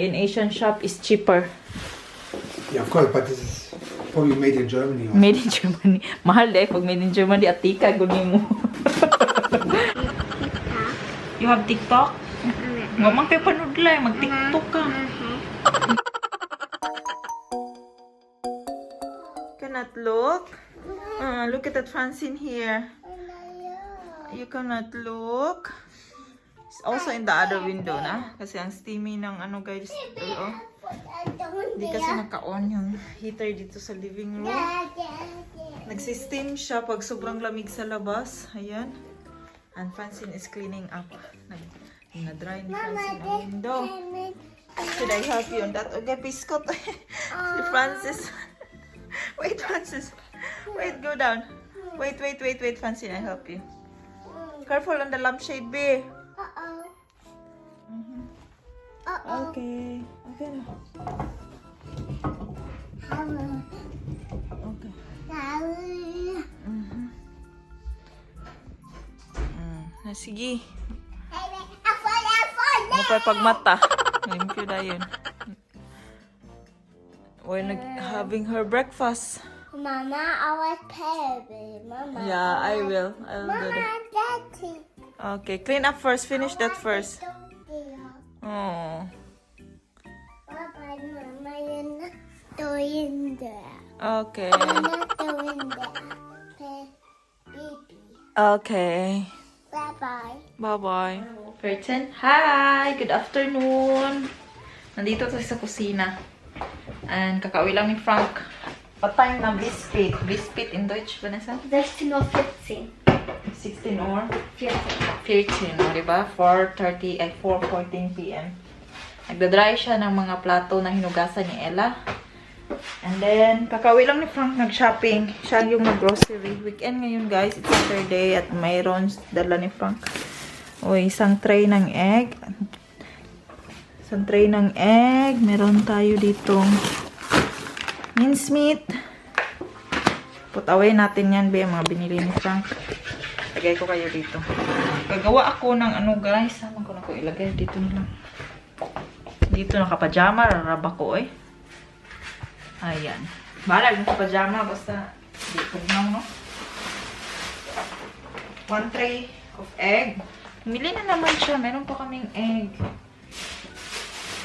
In Asian shop is cheaper. Yeah, of course, but this is probably made in Germany. Made in Germany. Mahal deh pag made in Germany atika gunin mo. You have TikTok? Nga man kayo panood lang, mag-TikTok ka. Cannot look? Look at that Francine here. You cannot look. It's also in the other window na. Kasi ang steamy ng ano guys. Oh. Hindi kasi naka-on yung heater dito sa living room. Nagsisteam siya pag sobrang lamig sa labas. Ayan. And Francine is cleaning up. Na-dry ni Francine ang window. Should I help you on that? Okay, biscuit. Francis. Wait, Francis. Wait, go down. Wait, Francine. I help you. Careful on the lampshade, babe. Okay. Okay na. Okay. Sige. Ano pa pagmata? Limpyo na yun. We're having her breakfast. Mama, I want baby. Mama. Yeah, I will. I'll do Mama, that. Daddy. Okay, clean up first. Finish that first. Oh. Papa, Mama, you're not doing that. Okay. You're not doing that. Baby. Okay. Bye-bye. Bye-bye. Curtain. Hi! Good afternoon. Nandito tayo sa kusina. And kakauwi lang ni Frank. Patay na biscuit. Biscuit in Deutsch, Vanessa? 16 or 15. 16 or 14. 13, o diba? 4:14 p.m. Nagdadry siya ng mga plato na hinugasan ni Ella. And then, kakauwi lang ni Frank nag-shopping. Siya yung nag-grocery. Weekend ngayon, guys. It's Saturday at mayroon dala ni Frank. O, isang tray ng egg. Isang tray ng egg. Meron tayo ditong mincemeat. Put away natin yan, be. Mga binili ni Frank. Lagay ko kayo dito. Gagawa ako ng ano, guys. Saan ko na ko ilagay? Dito na lang. Dito nakapajama. Raraba ko, eh. Ayan. Bahala yung pajama. Basta dito lang, no? 1 tray of egg. Humili na naman siya. Meron pa kaming egg.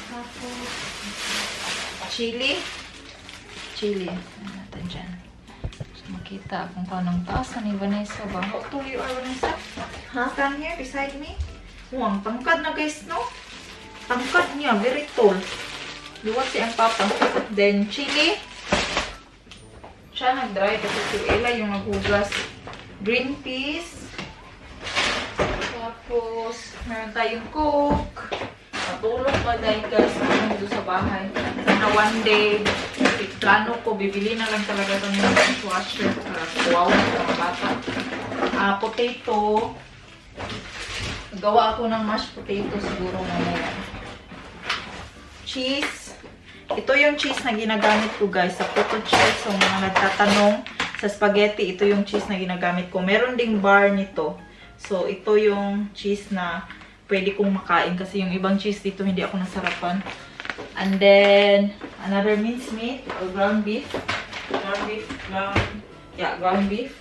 Tapos, chili. Chili. Ayan natin dyan. So, makita kung paano taas ni Vanessa ba. How tall you are, Vanessa? Huh? Stand here beside me. Ang tangkad na, guys, no? Tangkad niya. Very tall. Luwag si ang papa. Then, chili. Siya nag-dry kasi si Ella yung naghugas. Green peas. Tapos, meron tayong coke. Matulog pa dahil guys nandun sa bahay. Sana one day, plano ko, bibili na lang talaga ito ng dishwasher. Wow, sa mga bata. Potato. Gawa ako ng mashed potato siguro mamaya. Cheese. Ito yung cheese na ginagamit ko guys sa potato cheese. So mga nagtatanong sa spaghetti, ito yung cheese na ginagamit ko. Meron ding bar nito. So ito yung cheese na pwede kong makain kasi yung ibang cheese dito hindi ako nasarapan. And then another mincemeat or ground beef. Ground beef.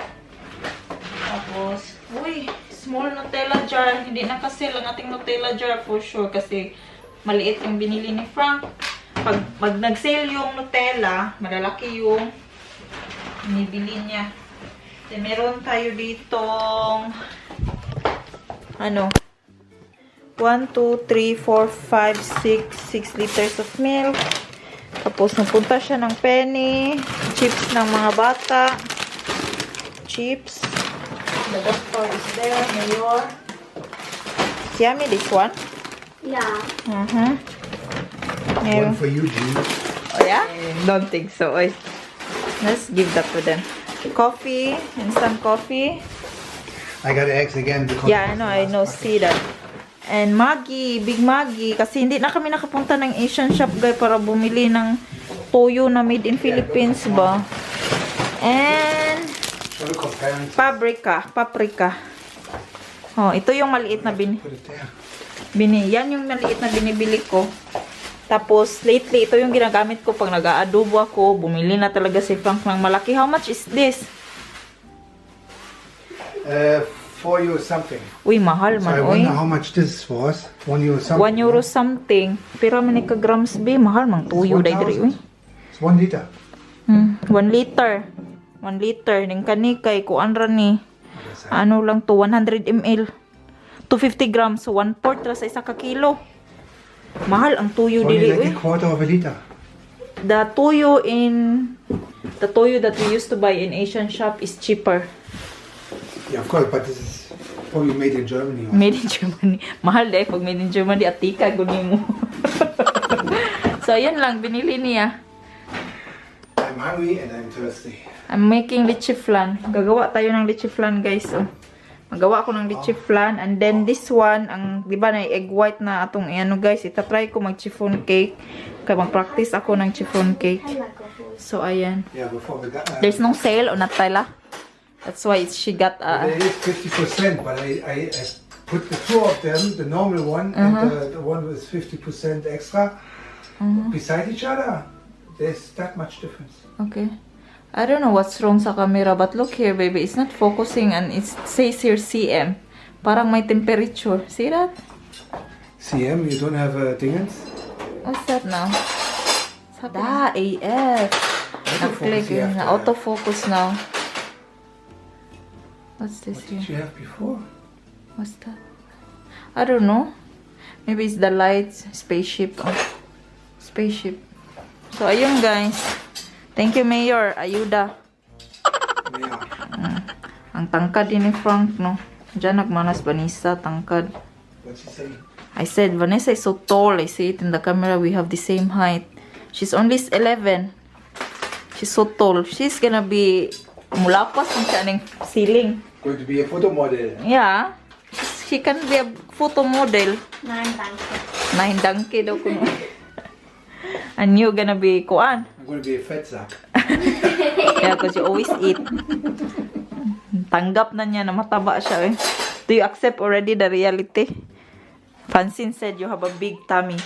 Tapos, uy, small Nutella jar. Hindi nakasil ang ating Nutella jar for sure kasi maliit yung binili ni Frank. Pag nag-sale yung Nutella, malalaki yung binibili niya. Then, meron tayo ditong ano 1, 2, 3, 4, 5, 6 liters of milk. Tapos napunta siya ng penny, chips ng mga bata, chips. The doctor is there, mayor. Yummy this one. Yeah. One for you, Jean. Oh yeah? Don't think so. Oy. Let's give that to them. Coffee, instant coffee. I got eggs again. Because Yeah, I know. See that. And Maggi, Big Maggi. Kasi hindi na kami nakapunta ng Asian shop, guys, para bumili ng toyo na made in Philippines ba. And paprika. Oh, ito yung maliit na Put it there. yan yung maliit na binibili ko. Tapos, lately, ito yung ginagamit ko pag nag-aadobo ako. Bumili na talaga si Frank ng malaki. How much is this? €4 something. Uy, mahal So I man, uy. wonder how much this was. €1 something. 1 euro something. Pero man ka grams be, mahal mang tuyo day diri, uy. It's 1 liter. 1 liter. 1 liter. Ning kani kay kuan ra ni. Ano lang to, 100 ml. 250 grams. So, 1/4 ra sa isa ka kilo. Mahal ang tuyo Only dili, like uy. a quarter of a liter. The toyo that we used to buy in Asian shop is cheaper. Yeah, of course, but this is probably made in Germany. Made in Germany. Mahal dahil pag made in Germany, atika gunin mo. So, ayan lang, binili niya. I'm hungry and I'm thirsty. I'm making leche flan. Gagawa tayo ng leche flan, guys. Oh. Magawa ako ng leche flan. And then this one, ang, di ba na egg white na atong, ano guys, itatry ko mag chiffon cake. Kaya mag-practice ako ng chiffon cake. So, ayan. Yeah, before we got. There's no sale on Natala. That's why she got There is 50%, but I put the two of them, the normal one and the one with 50% extra, beside each other. There's that much difference. Okay. I don't know what's wrong sa camera, but look here, baby. It's not focusing and it says here CM. Parang may temperature. See that? CM, you don't have a dingens? What's that now? Da, AF. Autofocus, you have to Na have. autofocus now. What's this What did here? you have before? What's that? I don't know. Maybe it's the lights. Spaceship. Oh. Spaceship. So, ayun guys. Thank you, Mayor. Ayuda. Yeah. Ang tangkad din ni Frank, no? Diyan nagmanas Vanessa, tangkad. What's he saying? I said, Vanessa is so tall. I see it in the camera. We have the same height. She's only 11. She's so tall. She's gonna be mulapas ang siya ng ceiling. Going to be a photo model. Yeah. She can be a photo model. 9 danke. 9 donkey daw kuno. And you gonna be kuan. I'm going to be a fat sack. Yeah, because you always eat. Tanggap na niya na mataba siya eh. Do you accept already the reality? Francine said you have a big tummy.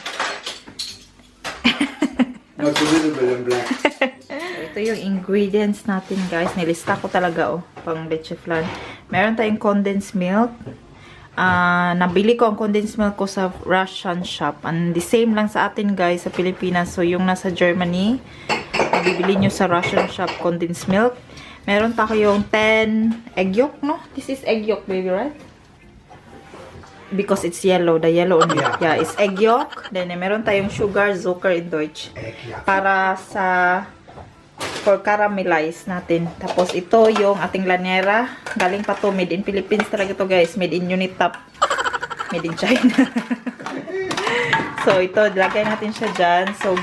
Not too visible in black. Ito yung ingredients natin guys. Nilista ko talaga oh. Pang leche flan. Meron tayong condensed milk. Nabili ko ang condensed milk ko sa Russian shop. And the same lang sa atin guys sa Pilipinas. So yung nasa Germany, bibili nyo sa Russian shop condensed milk. Meron tayong 10 egg yolk, no? This is egg yolk, baby, right? Because it's yellow. The yellow only. Yeah, it's egg yolk. Then meron tayong sugar, Zucker in Deutsch. Yeah. Para sa for caramelize natin. Tapos ito yung ating lanera. Galing pa to. Made in Philippines talaga to guys. Made in Unitap. Made in China. So ito, lagay natin siya dyan. So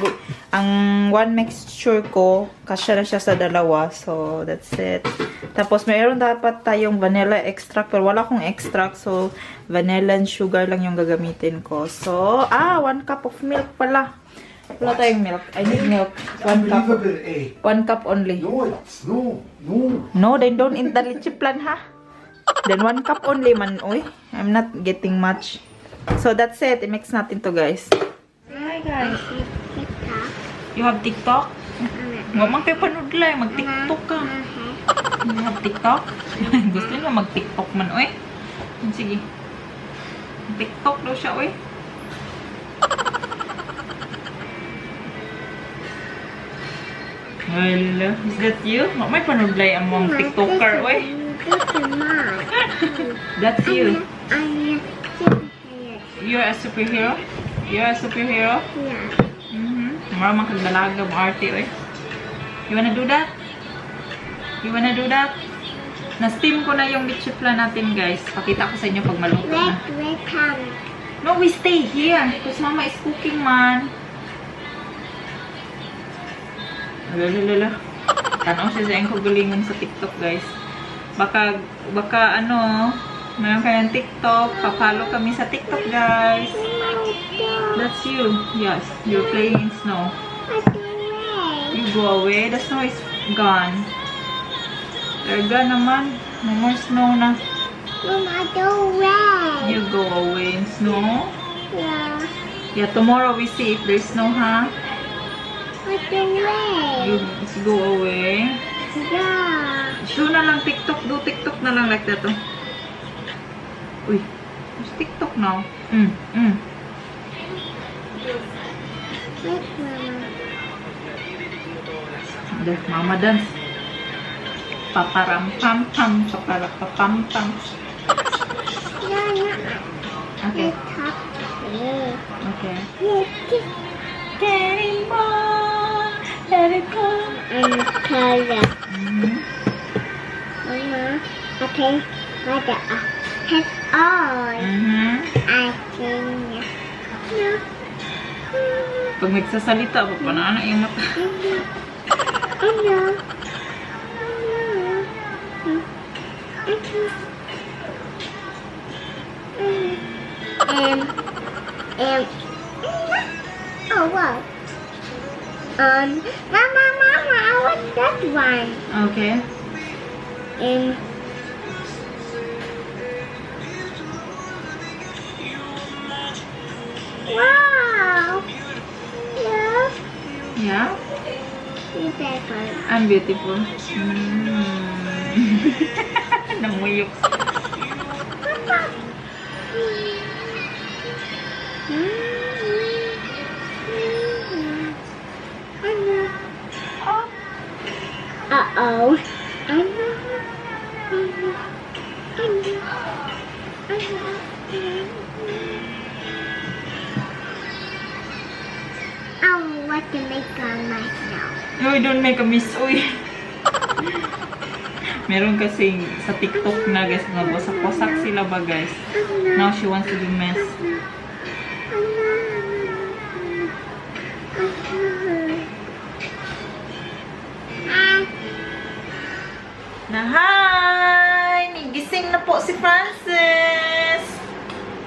ang one mixture ko, kasya na siya sa dalawa. So that's it. Tapos mayroon dapat tayong vanilla extract. Pero wala akong extract. So vanilla and sugar lang yung gagamitin ko. So, 1 cup of milk pala. Wala tayong milk. I need milk. 1 cup. Unbelievable, eh? 1 cup only. No, it's no. No, then don't eat the leche plan, ha? Then 1 cup only man. Uy, I'm not getting much. So that's it. I-mix natin to, guys. Hi guys. You have TikTok? Huwag mang pepanood lang. Mag-TikTok ka. You have TikTok? Gusto nyo mag-TikTok man, uy. Sige. TikTok daw siya, uy. Hello, is that you? May panudlay ang mong TikToker, uy. That's you. You're a superhero? You're a superhero? Yeah. Maramang kagdalaga mo arte, uy. You wanna do that? You wanna do that? Na-steam ko na yung leche flan natin, guys. Pakita ko sa inyo pag maluto na. Wait, come. No, we stay here because Mama is cooking, man. Lala. Tanaw siya sa yung kagalingan sa TikTok, guys. Baka ano, mayroon kayong TikTok. Papalo kami sa TikTok, guys. That's you. Yes, you're playing in snow. You go away. The snow is gone. Erga naman. No more snow na. Mama, go away. You go away in snow. Yeah. Yeah, tomorrow we see if there's snow, huh? What's the way? You go away. Yeah. Show na lang TikTok. Do TikTok na lang like that. Oh. Uy, there's TikTok now. Wait, Mama. There, Mama dance. Paparam pam pam, paparam pam pam. Yeah, yeah. Okay, Top. Yeah. okay. Yeah. Get it more, let it go. And color. Mhm. Mama. Okay. Like that. Has all. Mhm. I think. No. Pag nagsasalita, papanana yung mata. Ano? Oh wow. Mama, I want that one. Okay. And wow. Yeah. Yeah, Beautiful. I'm beautiful. Namuyok. Uh-oh. Oh, what to make on myself? Uy, don't make a miss. Uy. Meron kasi sa TikTok na guys, mga wasak-wasak sila ba guys. Now she wants to be mess. Na hi! Gising na po si Francis.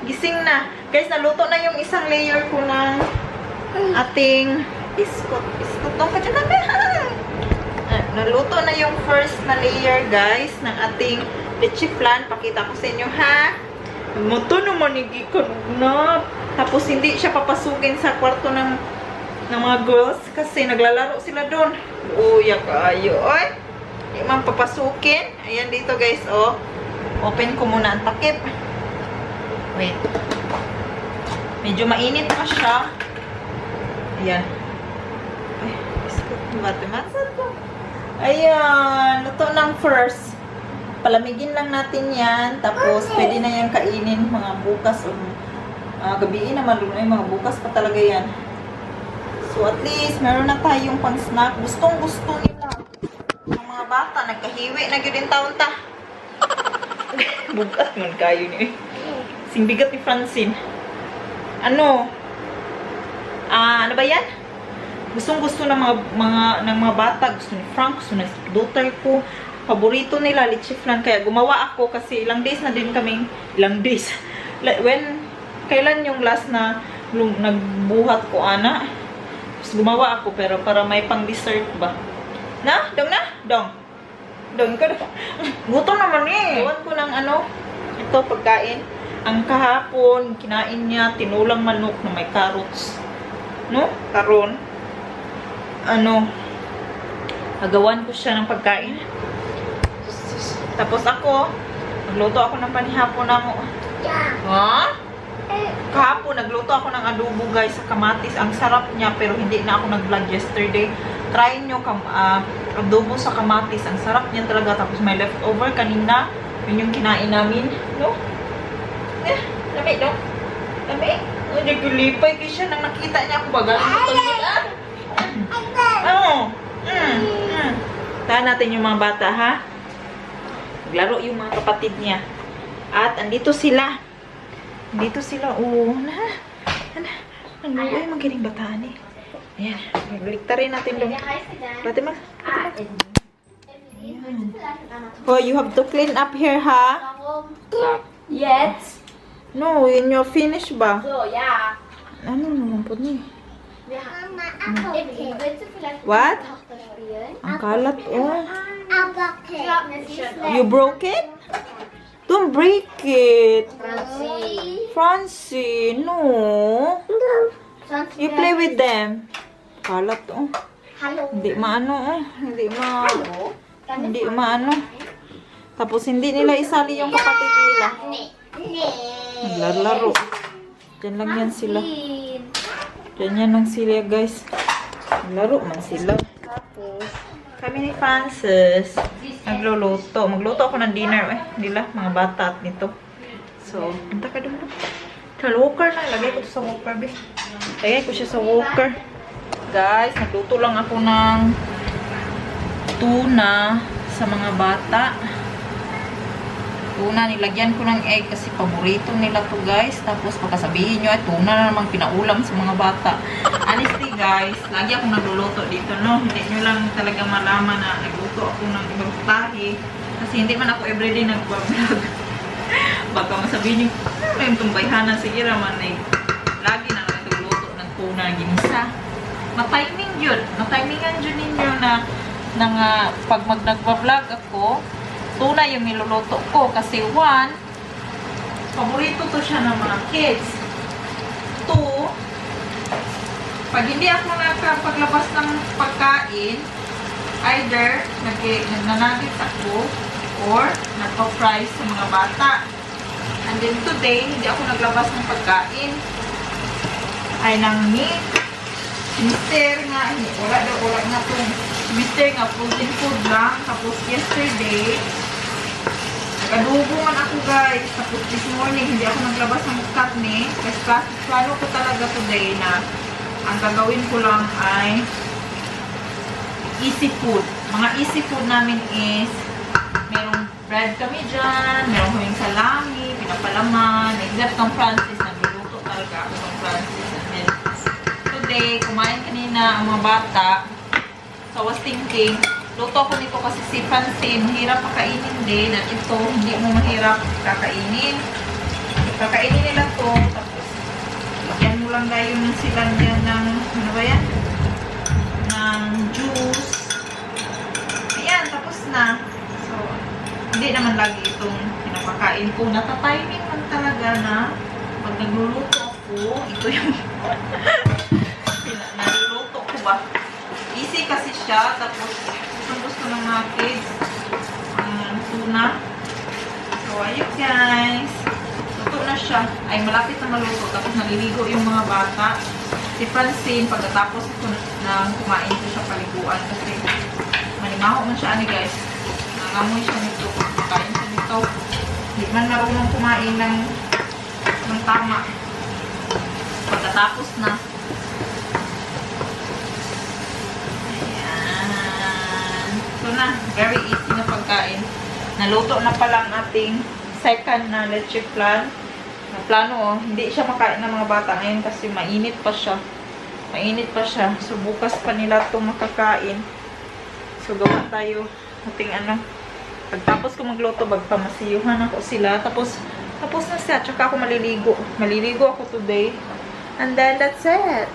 Gising na. Guys, naluto na yung isang layer ko ng ating biscuit. Biscuit nung naluto na yung first na layer, guys, ng ating leche flan. Pakita ko sa inyo, ha? Muto naman igikon na. Tapos hindi siya papasukin sa kwarto ng mga girls kasi naglalaro sila doon. Uya kayo, oy. Hindi man papasukin. Ayan dito, guys, oh. Open ko muna ang takip. Wait. Medyo mainit pa siya. Ayan. Ay, biscuit. Mati-masan ko. Ayan. Luto ng first. Palamigin lang natin yan. Tapos, pwede na yan kainin mga bukas o gabiin naman. Mga bukas pa talaga yan. So, at least, meron na tayong pang-snack. Gustong-gusto nila. Ang mga bata, nagkahiwi na yun din taon ta. Bugat man kayo ni. Singbigat ni Francine. Ano? Ano ba yan? Gustong-gusto ng mga bata. Gusto ni Frank, gusto ng daughter ko. Paborito nila, leche flan. Kaya gumawa ako kasi ilang days na din kaming, ilang days. Kailan yung last na nagbuhat ko, ana? Tapos gumawa ako, pero para may pang-dessert ba? Na? Dong na? Dong. Dong ka na. Gutom naman eh. Iwan ko ng ano, ito pagkain. Ang kahapon, kinain niya, tinulang manok na may carrots. No? Karon. Ano, agawan ko siya ng pagkain. Tapos ako, nagluto ako ng panihapon ng... Ha? Kahapon, nagluto ako ng adobo guys sa kamatis. Ang sarap niya, pero hindi na ako nag-vlog yesterday. Try nyo adobo sa kamatis. Ang sarap niya talaga. Tapos may leftover kanina. Yun yung kinain namin. No? Lami, no? Lami? Nagulipay kasi siya nang nakita niya ako baga. Oo. Tahan natin yung mga bata, ha? Naglaro yung mga kapatid niya. At andito sila. Andito sila. Oo. Ay, magaling bataan eh. Ayan. Ligtarin natin doon. Bate mag. Oh, you have to clean up here, ha? Yet. No, yun yung finish ba? So, yeah. Ano naman po niya? Mama, ako. What? Ang kalat, oh. You broke it? Don't break it. Francie, no. You play with them. Kalat oh. Hello. Hindi maano oh. Hindi maano. Tapos hindi nila isali yung kapatid nila. Naglalaro. Diyan lang yan sila. Diyan yan lang sila guys. Naglaro man sila. Kami ni Francis. Nagluluto. Magluto ako ng dinner eh. Nila, mga bata at nito. So, punta ka doon. Sa walker na. Lagay ko to sa walker, be. Lagay ko siya sa walker. Guys, nagluto lang ako ng tuna sa mga bata. Tuna, nilagyan ko ng egg kasi paborito nila to guys. Tapos pagkasabihin nyo, ay tuna na namang pinaulam sa mga bata. Honestly guys, lagi ako nagluluto dito, no? Hindi nyo lang talaga malaman na nagluto ako ng ibang tahi. Kasi hindi man ako everyday nag-vlog. Baka masabihin nyo, may tumbayhanan. Sige raman eh. Lagi na nagluluto ng tuna ginisa. Matiming yun. Matimingan yun ninyo na pag nag-vlog ako, tuna yung niluluto ko kasi one, paborito to siya ng mga kids. Two, pag hindi ako nakapaglabas ng pagkain, either nagnanagit ako or nagpa-fry sa mga bata. And then today, hindi ako naglabas ng pagkain. Ay nang meat. Mister nga, wala nga to. Mister nga, frozen food lang. Tapos yesterday, nag-adobo man ako guys. Tapos this morning, hindi ako naglabas ng karne. Kasi plano ko talaga today na ang gagawin ko lang ay easy food. Mga easy food namin is merong bread kami dyan, merong kaming salami, pinapalaman, except ng Francis, nagluluto talaga ako ng Francis. And then, today, kumain kanina ang mga bata. So, I was thinking, luto ko nito kasi si Francine, mahirap pakainin din. At ito, hindi mo mahirap kakainin. Kakainin nila to. Tapos, yan mo lang tayo ng sila dyan ng, ano ba yan? Ng juice. Ayan, tapos na. So, hindi naman lagi itong pinapakain ko. Natatiming man talaga na pag nagluluto ako, ito yung naluluto ko ba? Easy kasi siya. Tapos, gusto ng mga kids ang tuna. So, ayun guys. Luto na siya. Ay, malapit na maluto. Tapos, naliligo yung mga bata. Si Francine, pagkatapos ko nang kumain ko siya paliguan. Kasi, manimaho man siya, guys. Nangamoy siya nito. Kain siya nito. Hindi man marunong kumain ng tama. Pagkatapos na. Na, very easy na pagkain. Naluto na pala ang ating second na leche flan. Na plano oh, hindi siya makain ng mga bata ngayon kasi mainit pa siya. Mainit pa siya. So bukas pa nila ito makakain. So gawa tayo ating ano. Pagtapos ko magluto, magpamasiyuhan ako sila. Tapos na siya. Tsaka ako maliligo. Maliligo ako today. And then that's it.